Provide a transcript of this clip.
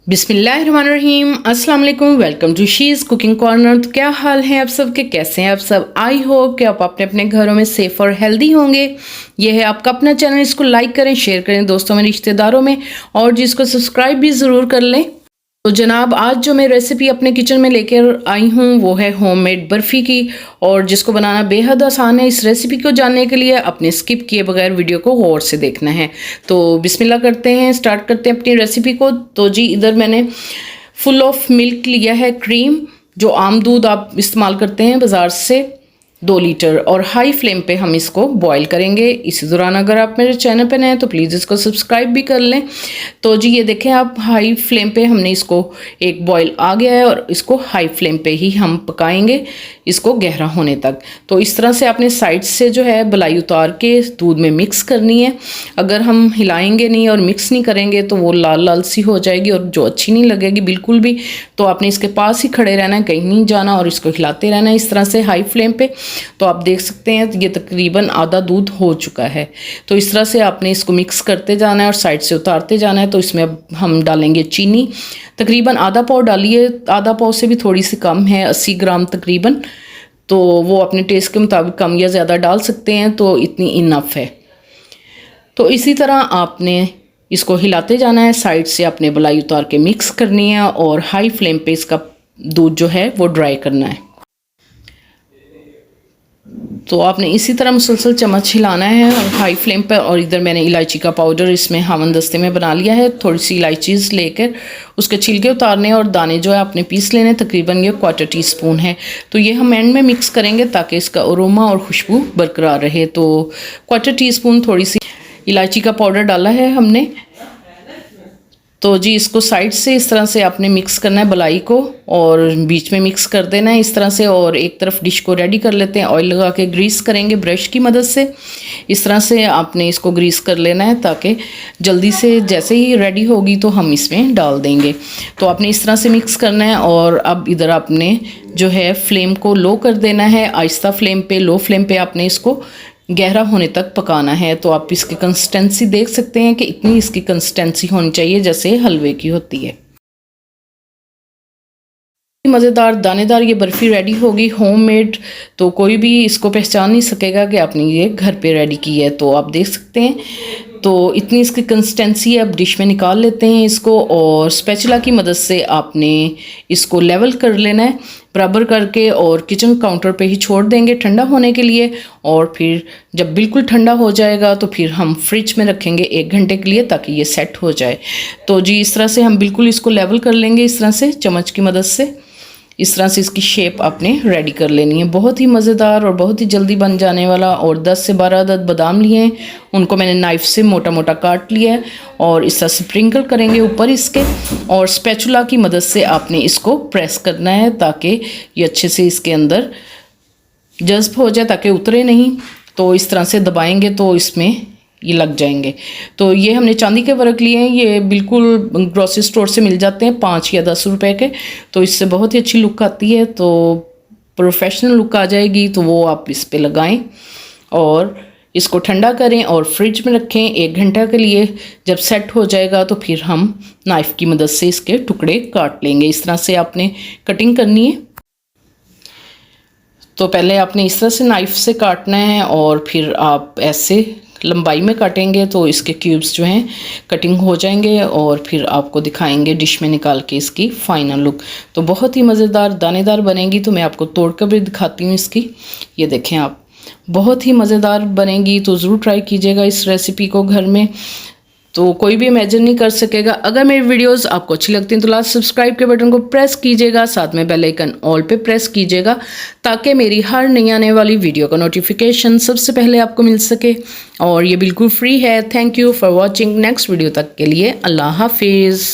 बिस्मिल्लाहिर्रहमानिर्रहीम, अस्सलाम वालेकुम। Welcome to she's cooking corner. तो क्या हाल है आप सबके, कैसे हैं आप सब? आई होप कि आप अपने अपने घरों में सेफ़ और हेल्दी होंगे। ये है आपका अपना चैनल, इसको लाइक करें, शेयर करें दोस्तों में, रिश्तेदारों में, और जिसको सब्सक्राइब भी ज़रूर कर लें। तो जनाब, आज जो मैं रेसिपी अपने किचन में लेकर आई हूँ वो है होममेड बर्फ़ी की, और जिसको बनाना बेहद आसान है। इस रेसिपी को जानने के लिए अपने स्किप किए बगैर वीडियो को गौर से देखना है। तो बिस्मिल्लाह करते हैं, स्टार्ट करते हैं अपनी रेसिपी को। तो जी, इधर मैंने फुल ऑफ मिल्क लिया है, क्रीम, जो आम दूध आप इस्तेमाल करते हैं बाज़ार से, 2 लीटर, और हाई फ्लेम पे हम इसको बॉईल करेंगे। इसी दौरान अगर आप मेरे चैनल पे नए हैं तो प्लीज़ इसको सब्सक्राइब भी कर लें। तो जी ये देखें आप, हाई फ्लेम पे हमने इसको, एक बॉईल आ गया है और इसको हाई फ्लेम पे ही हम पकाएंगे, इसको गहरा होने तक। तो इस तरह से आपने साइड से जो है बलाई उतार के दूध में मिक्स करनी है। अगर हम हिलाएंगे नहीं और मिक्स नहीं करेंगे तो वो लाल लाल सी हो जाएगी और जो अच्छी नहीं लगेगी बिल्कुल भी। तो आपने इसके पास ही खड़े रहना है, कहीं नहीं जाना, और इसको हिलाते रहना है इस तरह से हाई फ्लेम पे। तो आप देख सकते हैं ये तकरीबन आधा दूध हो चुका है। तो इस तरह से आपने इसको मिक्स करते जाना है और साइड से उतारते जाना है। तो इसमें अब हम डालेंगे चीनी, तकरीबन आधा पाव डालिए, आधा पाव से भी थोड़ी सी कम है, 80 ग्राम तकरीबन। तो वो अपने टेस्ट के मुताबिक कम या ज़्यादा डाल सकते हैं, तो इतनी इनफ है। तो इसी तरह आपने इसको हिलाते जाना है, साइड से अपने बलाई उतार के मिक्स करनी है, और हाई फ्लेम पे इसका दूध जो है वो ड्राई करना है। तो आपने इसी तरह मुसलसल चम्मच हिलाना है हाई फ्लेम पर। और इधर मैंने इलायची का पाउडर इसमें हमन दस्ते में बना लिया है। थोड़ी सी इलायचीज़ लेकर उसके छिलके उतारने और दाने जो है आपने पीस लेने, तकरीबन ये 1/4 टीस्पून है। तो ये हम एंड में मिक्स करेंगे ताकि इसका अरोमा और खुशबू बरकरार रहे। तो 1/4 टीस्पून थोड़ी सी इलायची का पाउडर डाला है हमने। तो जी इसको साइड से इस तरह से आपने मिक्स करना है बलाई को, और बीच में मिक्स कर देना है इस तरह से। और एक तरफ डिश को रेडी कर लेते हैं, ऑयल लगा के ग्रीस करेंगे ब्रश की मदद से। इस तरह से आपने इसको ग्रीस कर लेना है ताकि जल्दी से जैसे ही रेडी होगी तो हम इसमें डाल देंगे। तो आपने इस तरह से मिक्स करना है। और अब इधर आपने जो है फ्लेम को लो कर देना है, आहिस्ता फ्लेम पे, लो फ्लेम पे आपने इसको गहरा होने तक पकाना है। तो आप इसकी कंसिस्टेंसी देख सकते हैं कि इतनी इसकी कंसिस्टेंसी होनी चाहिए जैसे हलवे की होती है। मज़ेदार दानेदार ये बर्फ़ी रेडी होगी, होममेड। तो कोई भी इसको पहचान नहीं सकेगा कि आपने ये घर पे रेडी की है। तो आप देख सकते हैं, तो इतनी इसकी कंसिस्टेंसी है। अब डिश में निकाल लेते हैं इसको, और स्पैचुला की मदद से आपने इसको लेवल कर लेना है बराबर करके, और किचन काउंटर पे ही छोड़ देंगे ठंडा होने के लिए। और फिर जब बिल्कुल ठंडा हो जाएगा तो फिर हम फ्रिज में रखेंगे 1 घंटे के लिए ताकि ये सेट हो जाए। तो जी इस तरह से हम बिल्कुल इसको लेवल कर लेंगे, इस तरह से चम्मच की मदद से। इस तरह से इसकी शेप आपने रेडी कर लेनी है। बहुत ही मज़ेदार और बहुत ही जल्दी बन जाने वाला। और 10 से 12 अदद बादाम लिए हैं, उनको मैंने नाइफ़ से मोटा मोटा काट लिया है, और इस तरह स्प्रिंकल करेंगे ऊपर इसके। और स्पैचुला की मदद से आपने इसको प्रेस करना है ताकि ये अच्छे से इसके अंदर जज्ब हो जाए, ताकि उतरे नहीं। तो इस तरह से दबाएंगे तो इसमें ये लग जाएंगे। तो ये हमने चांदी के वर्क लिए हैं, ये बिल्कुल ग्रोसरी स्टोर से मिल जाते हैं 5 या 10 रुपए के। तो इससे बहुत ही अच्छी लुक आती है, तो प्रोफेशनल लुक आ जाएगी। तो वो आप इस पे लगाएं और इसको ठंडा करें और फ्रिज में रखें 1 घंटा के लिए। जब सेट हो जाएगा तो फिर हम नाइफ़ की मदद से इसके टुकड़े काट लेंगे। इस तरह से आपने कटिंग करनी है। तो पहले आपने इस तरह से नाइफ़ से काटना है, और फिर आप ऐसे लंबाई में काटेंगे तो इसके क्यूब्स जो हैं कटिंग हो जाएंगे, और फिर आपको दिखाएंगे डिश में निकाल के इसकी फ़ाइनल लुक। तो बहुत ही मज़ेदार दानेदार बनेगी। तो मैं आपको तोड़ कर भी दिखाती हूँ इसकी। ये देखें आप, बहुत ही मज़ेदार बनेगी। तो ज़रूर ट्राई कीजिएगा इस रेसिपी को घर में। तो कोई भी इमेजिन नहीं कर सकेगा। अगर मेरी वीडियोस आपको अच्छी लगती हैं तो लास्ट सब्सक्राइब के बटन को प्रेस कीजिएगा, साथ में बेल आइकन ऑल पे प्रेस कीजिएगा ताकि मेरी हर नई आने वाली वीडियो का नोटिफिकेशन सबसे पहले आपको मिल सके। और ये बिल्कुल फ्री है। Thank you for watching. Next video तक के लिए अल्लाह हाफिज़।